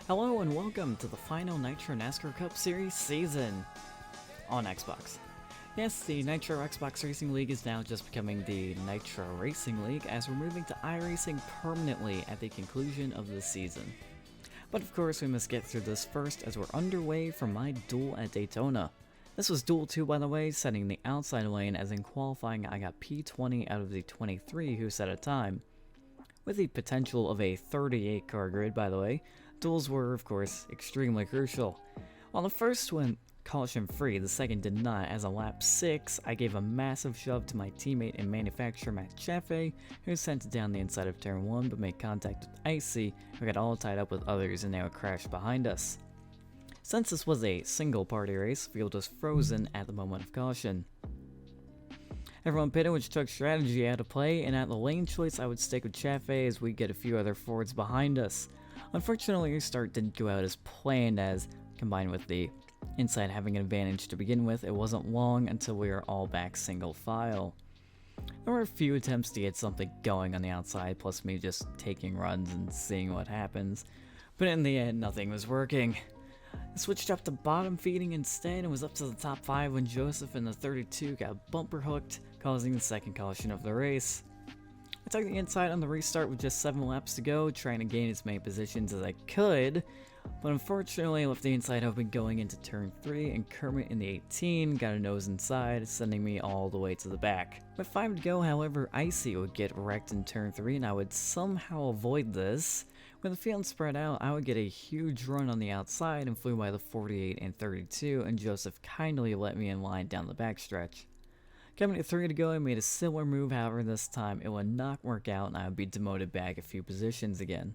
Hello and welcome to the final Nitro NASCAR Cup Series season on Xbox. Yes, the Nitro Xbox Racing League is now just becoming the Nitro Racing League as we're moving to iRacing permanently at the conclusion of this season. But of course we must get through this first as we're underway for my duel at Daytona. This was Duel 2 by the way, setting the outside lane as in qualifying I got P20 out of the 23 who set a time. With the potential of a 38 car grid by the way, duels were of course extremely crucial. While the first went caution free, the second did not, as on lap 6 I gave a massive shove to my teammate and manufacturer Matt Chaffee, who sent it down the inside of turn 1 but made contact with Icy, who got all tied up with others and now crashed behind us. Since this was a single party race, the field was frozen at the moment of caution. Everyone pitted, which took strategy out of play, and at the lane choice I would stick with Chaffee as we get a few other Fords behind us. Unfortunately, our start didn't go out as planned, as combined with the inside having an advantage to begin with, it wasn't long until we were all back single file. There were a few attempts to get something going on the outside, plus me just taking runs and seeing what happens, but in the end nothing was working. I switched up to bottom feeding instead and was up to the top 5 when Joseph in the 32 got bumper hooked, causing the second caution of the race. I took the inside on the restart with just 7 laps to go, trying to gain as many positions as I could, but unfortunately I left the inside open going into turn 3 and Kermit in the 18 got a nose inside, sending me all the way to the back. With 5 to go, however, Icy would get wrecked in turn 3 and I would somehow avoid this. When the field spread out, I would get a huge run on the outside and flew by the 48 and 32, and Joseph kindly let me in line down the backstretch. Coming to 3 to go, I made a similar move, however this time it would not work out and I would be demoted back a few positions again.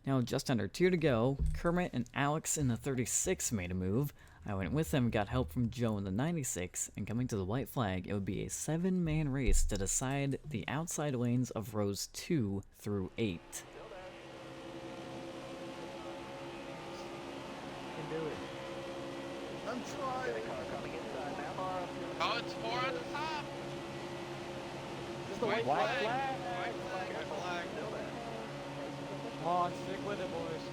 Now just under 2 to go, Kermit and Alex in the 36 made a move. I went with them and got help from Joe in the 96, and coming to the white flag, it would be a 7-man race to decide the outside lanes of rows 2 through 8. Do it. I'm trying. Car coming inside now. Oh, it's 4 on the top. Just the white flag. White flag. Come on, stick with it, boys.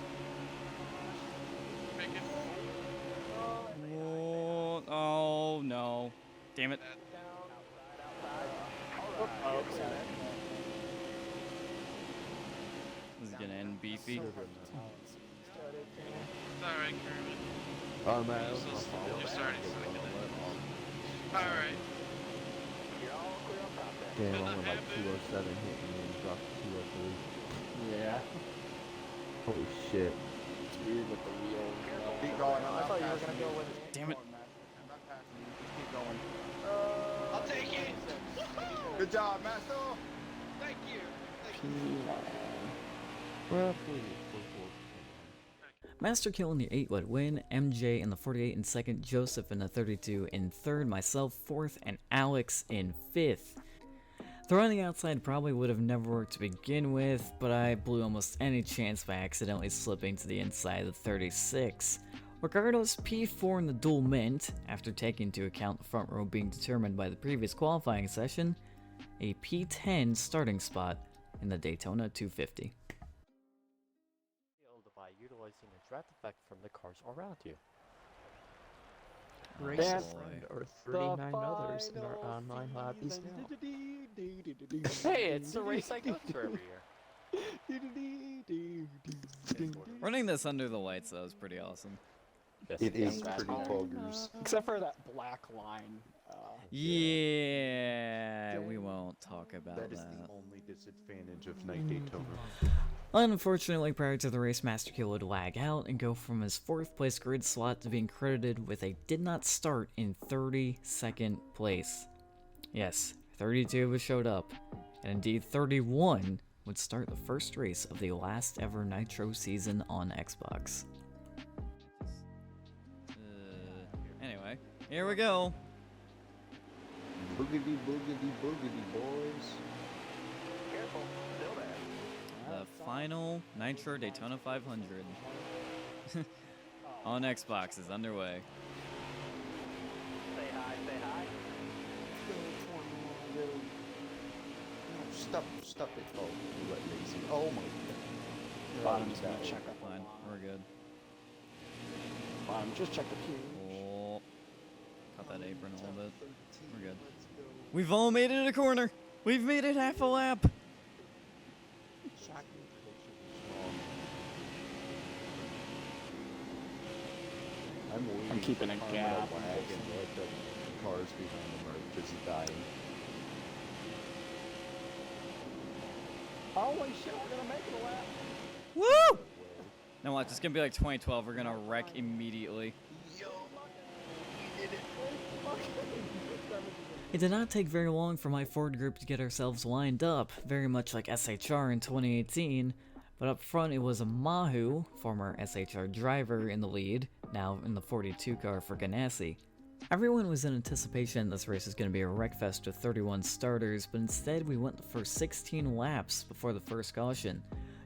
Make it. Oh no. Damn it. This is gonna end beefy. It's alright, Kermit. Oh man, You're starting swinging it. Alright. damn, I went like 207 hit and then dropped to 203. Yeah. Holy shit. It's weird with the wheels. Keep going. I thought you were gonna go with it. Damn it. I'm not passing you. Just keep going. I'll take it. Woohoo! Good job, Master. Thank you. Thank you. Roughly 44%. Master Kill in the 8 would win, MJ in the 48 in 2nd, Joseph in the 32 in 3rd, myself 4th, and Alex in 5th. The run on the outside probably would have never worked to begin with, but I blew almost any chance by accidentally slipping to the inside of the 36. Regardless, P4 in the duel meant, after taking into account the front row being determined by the previous qualifying session, a P10 starting spot in the Daytona 250. By utilizing a draft effect from the cars around you. Racist. Or 39 others in our online lobbies now. Hey, it's the race I go through every year. Running this under the lights though is pretty awesome. Yes, It is yes, pretty boggers. Except for that black line. Yeah, we won't talk about That is the only disadvantage of Night Daytona. Unfortunately, prior to the race, Master Kill would lag out and go from his 4th place grid slot to being credited with a did not start in 32nd place. Yes, 32 of us showed up, and indeed 31 would start the first race of the last ever Nitro season on Xbox. Anyway, here we go. Boogity, boogity, boogity, boys. Careful, still there. The final Nitro Daytona 500. on Xbox is underway. Say hi, say hi. Stop it. Oh, you let Daisy. Oh my god. Bottom's gonna check up Fine, we're good. Bottom, just check the queue. Oh, cut that apron a little bit. We're good. We've all made it a corner. We've made it half a lap. I'm keeping a gap. The cars behind them are busy dying. Holy shit, we're gonna make it a lap. Woo! Now watch, it's gonna be like 2012. We're gonna wreck immediately. It did not take very long for my Ford group to get ourselves lined up, very much like SHR in 2018, but up front it was Mahu, former SHR driver, in the lead, now in the 42 car for Ganassi. Everyone was in anticipation this race was going to be a wreckfest with 31 starters, but instead we went for 16 laps before the first caution.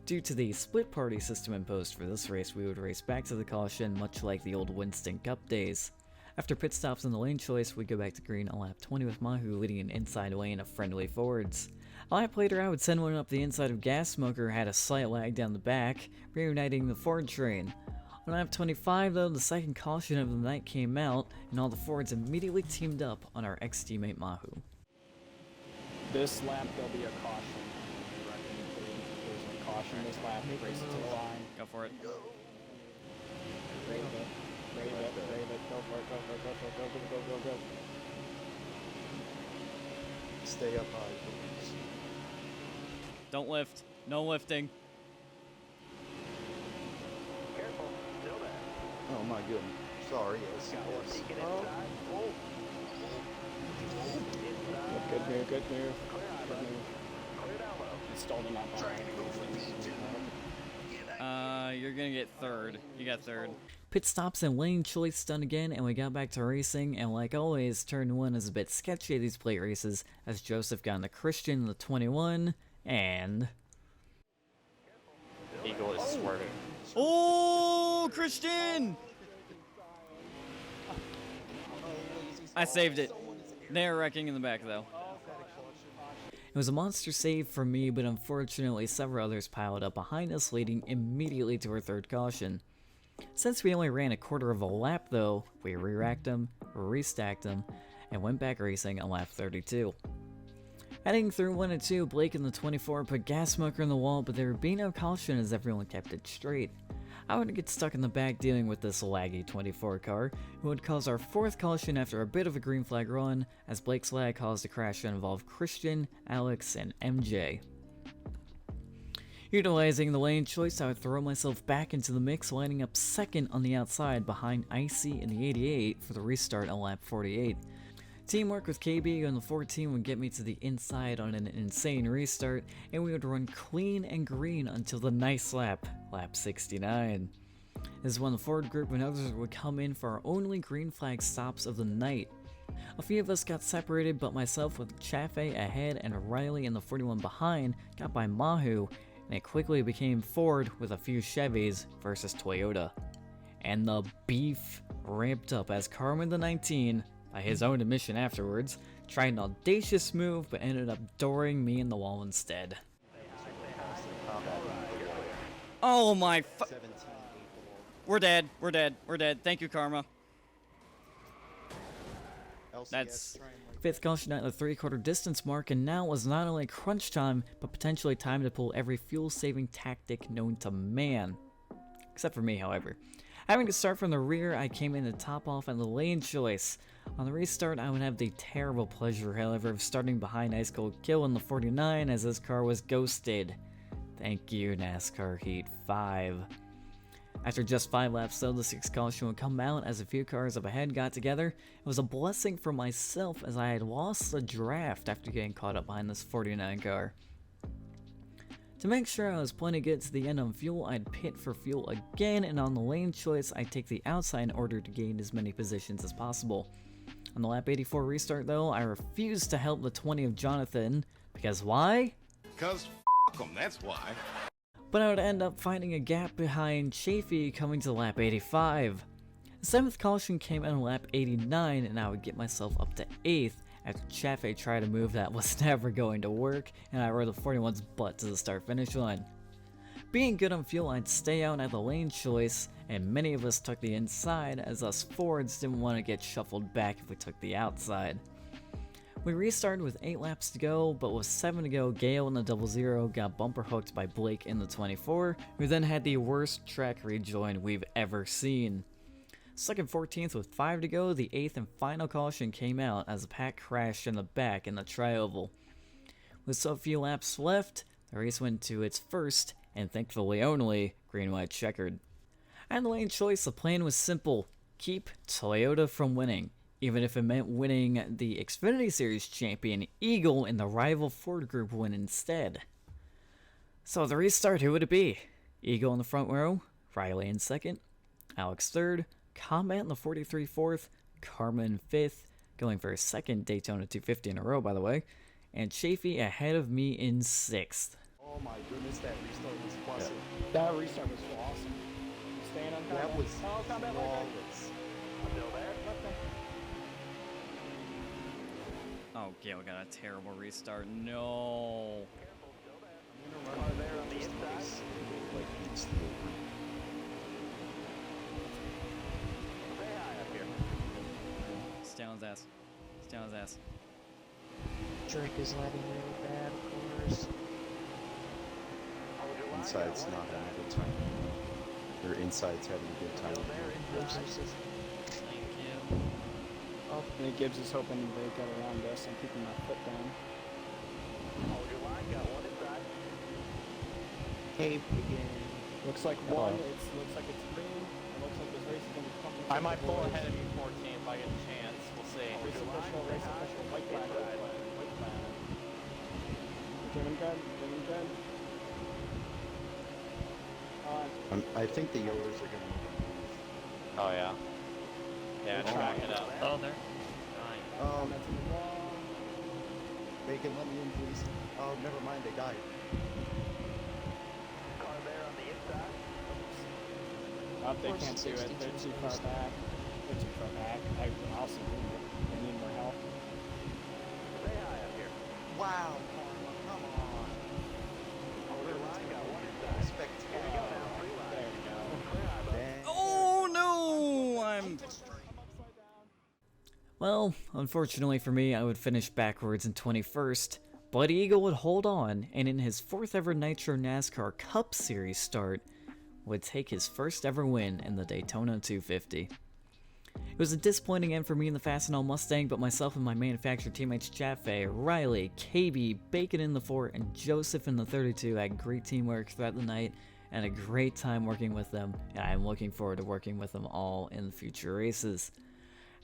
Due to the split party system imposed for this race, we would race back to the caution much like the old Winston Cup days. After pit stops in the lane choice, we go back to green on lap 20 with Mahu leading an inside lane of friendly Fords. A lap later, I would send one up the inside of Gas Smoker, had a slight lag down the back, reuniting the Ford train. On lap 25 though, the second caution of the night came out, and all the Fords immediately teamed up on our ex-teammate Mahu. This lap, there'll be a caution. There's a caution this lap. Race to the line. Go for it. Brave it. Brave it. Brave it. Go for it. Go for it. Go for it. Go, go, go, go, go. Stay up high, please. Don't lift. No lifting. Careful. Still there. Oh my goodness. Sorry, yes. Good move, good move. Good move. Installed in that bar. You're gonna get third. You got third. Pit stops and lane choice done again, and we got back to racing, and like always, turn 1 is a bit sketchy at these plate races, as Joseph got into Christian in the 21, and... Eagle is swerving. Oh, Christian! I saved it. They're wrecking in the back, though. It was a monster save for me, but unfortunately several others piled up behind us, leading immediately to our third caution. Since we only ran a quarter of a lap though, we re-racked them, restacked them, and went back racing on lap 32. Heading through 1 and 2, Blake in the 24 put Gas Smoker in the wall, but there would be no caution as everyone kept it straight. I would get stuck in the back dealing with this laggy 24 car, who would cause our fourth caution after a bit of a green flag run, as Blake's lag caused a crash that involved Christian, Alex, and MJ. Utilizing the lane choice, I would throw myself back into the mix, lining up second on the outside behind Icy in the 88 for the restart on lap 48. Teamwork with KB on the 14 would get me to the inside on an insane restart, and we would run clean and green until the nice lap, lap 69. This is when the Ford group and others would come in for our only green flag stops of the night. A few of us got separated, but myself with Chaffee ahead and Riley in the 41 behind got by Mahu, and it quickly became Ford with a few Chevys versus Toyota. And the beef ramped up as Carmen the 19, by his own admission afterwards, tried an audacious move but ended up dooring me in the wall instead. Oh my fu- We're dead, we're dead, we're dead. Thank you, Karma. That's fifth caution at the 3/4 distance mark, and now was not only crunch time, but potentially time to pull every fuel-saving tactic known to man. Except for me, however. Having to start from the rear, I came in to top off on the lane choice. On the restart, I would have the terrible pleasure, however, of starting behind Ice Cold Kill in the 49 as this car was ghosted. Thank you, NASCAR Heat 5. After just 5 laps though, the 6th caution would come out as a few cars up ahead got together. It was a blessing for myself as I had lost the draft after getting caught up behind this 49 car. To make sure I was plenty good to the end on fuel, I'd pit for fuel again, and on the lane choice, I'd take the outside in order to gain as many positions as possible. On the lap 84 restart though, I refused to help the 20 of Jonathan, because why? Cause f*** 'em, that's why. But I would end up finding a gap behind Chafee coming to lap 85. The 7th caution came in lap 89 and I would get myself up to 8th after Chaffee tried a move that was never going to work and I rode the 41's butt to the start finish line. Being good on fuel, I'd stay out at the lane choice, and many of us took the inside as us Fords didn't want to get shuffled back if we took the outside. We restarted with 8 laps to go, but with 7 to go, Gale in the 00 got bumper hooked by Blake in the 24, who then had the worst track rejoin we've ever seen. Stuck in 14th with 5 to go, the 8th and final caution came out as the pack crashed in the back in the tri-oval. With so few laps left, the race went to its first, and thankfully only, green-white checkered. At the lane choice, the plan was simple: keep Toyota from winning, even if it meant winning the Xfinity Series champion Eagle and the rival Ford group win instead. So the restart, who would it be? Eagle in the front row, Riley in second, Alex third, Combat in the 43 fourth, Karma in fifth, going for a second Daytona 250 in a row by the way, and Chaffee ahead of me in sixth. Oh my goodness, that restart was awesome. That restart was awesome. Staying on combat. That was oh, combat like that. flawless. I'm still there. Oh, Gale got a terrible restart. No. I'm gonna run there on the inside. Like instantly. Stay on his ass. Stay on his ass. Drake is lagging really bad, of course. Inside's not having a good time. Or inside's having a good time. Thank you. Oh, and Gibbs is hoping they get around us. I'm keeping my foot down. Hold your line, got one inside. Hey, again. Looks like one. Looks like it's green. It looks like this race is going to be pumping. I might pull ahead of you 14 if I get a chance. We'll see. Race official, white flag, white flag. Doing good. I think the yellers are going to. Oh, yeah. Yeah, Oh track my it up. Oh, there. That's in the wall. Bacon, let me in, please. Oh, never mind, they died. Car there on the inside. Oh, they can't do it. They're too far back. They're too far back. I'll see them. They need more help. Stay high up here. Wow, Karma, come on. Hold your line, got one inside. Spectacular. There we go. Dang. Oh no! I'm. Well, unfortunately for me, I would finish backwards in 21st, but Eagle would hold on, and in his 4th ever Nitro NASCAR Cup Series start, would take his first ever win in the Daytona 250. It was a disappointing end for me in the Fastenal Mustang, but myself and my manufacturer teammates Chaffee, Riley, KB, Bacon in the 4, and Joseph in the 32 had great teamwork throughout the night, and a great time working with them, and I am looking forward to working with them all in future races.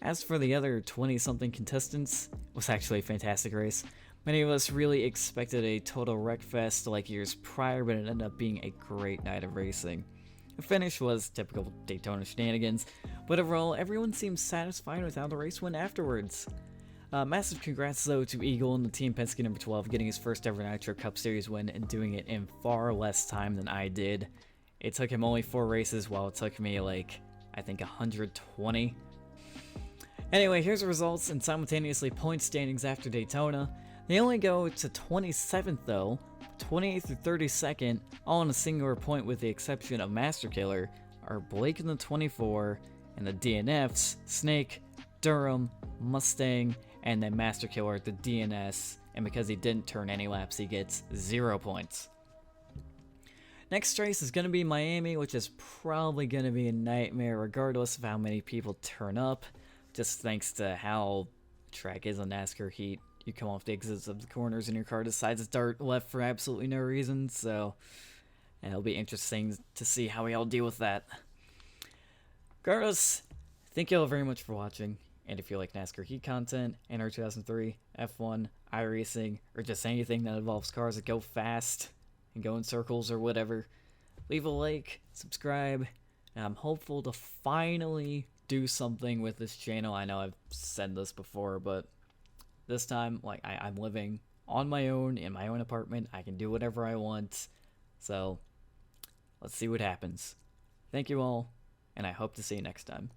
As for the other 20-something contestants, it was actually a fantastic race. Many of us really expected a total wreckfest like years prior, but it ended up being a great night of racing. The finish was typical Daytona shenanigans, but overall everyone seemed satisfied with how the race went afterwards. Massive congrats though to Eagle and the Team Penske number 12 getting his first ever Nitro Cup Series win and doing it in far less time than I did. It took him only 4 races while it took me like, I think 120. Anyway, here's the results and simultaneously point standings after Daytona. They only go to 27th though, 28th through 32nd, all on a singular point with the exception of Master Killer, are Blake in the 24, and the DNFs, Snake, Durham, Mustang, and then Master Killer at the DNS, and because he didn't turn any laps, he gets 0 points. Next race is going to be Miami, which is probably going to be a nightmare regardless of how many people turn up. Just thanks to how track is on NASCAR Heat. You come off the exits of the corners and your car decides to dart left for absolutely no reason, so it'll be interesting to see how we all deal with that. Regardless, thank you all very much for watching, and if you like NASCAR Heat content, NR 2003, F1, iRacing, or just anything that involves cars that go fast and go in circles or whatever, leave a like, subscribe, and I'm hopeful to finally do something with this channel. I know I've said this before, but this time, like, I'm living on my own in my own apartment. I can do whatever I want, so let's see what happens. Thank you all, and I hope to see you next time.